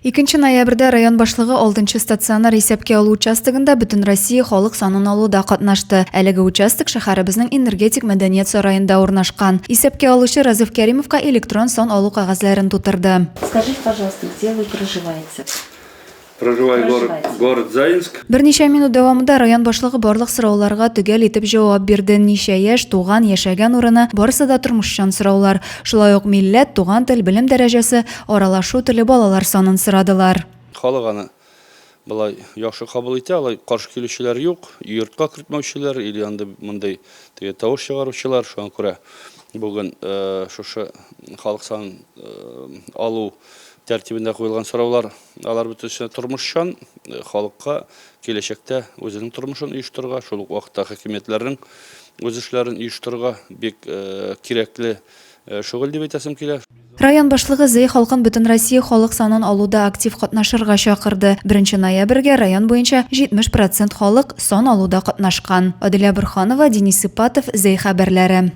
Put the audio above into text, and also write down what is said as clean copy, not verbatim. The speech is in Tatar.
2 ноябрьдә район башлыгы 6 стационар исәпкә алу участогында бөтен Россия халык санын алуда катнашты. Әлеге участок шәһәребезнең энергетик мәдәният сараенда урнашкан. Исәпкә алучы Разыв Кәримовка электрон сан алу кәгазьләрен тутырды. Скажите, пожалуйста, где вы проживаете? Проживаю город Заинск. Берничә минут дәвамында район башлыгы барлык сорауларга төгәл итеп җавап бирде. Ничә яшь, туган, яшәгән урыны, барысы да тормышчан сораулар. Шулай ук милләт, туган тел, белем дәрәҗәсе, аралашу теле, балалар санын сорадылар. Халык аны булай яхшы кабул итә, алай каршы килүчеләр юк, йортка кертмәүчеләр или анда мондай тавыш чыгаручылар, шуңа күрә бүген шушы халык санын алу тәртибендә куелган сораулар, алар бөтенесе тормышчан, халыкка киләчәктә үзенең тормышын оештырырга, шул ук вакытта хакимиятләрнең үз эшләрен оештырырга бик кирәкле шөгыль дип әйтәсем килә. Район башлыгы Зәй халкын бөтен Россия халык санын алуда актив катнашырга чакырды. 1 ноябрьгә район буенча 70% халык сан алуда катнашкан. Адилә Бурханова, Денис Ипатов, Зәй хәбәрләре.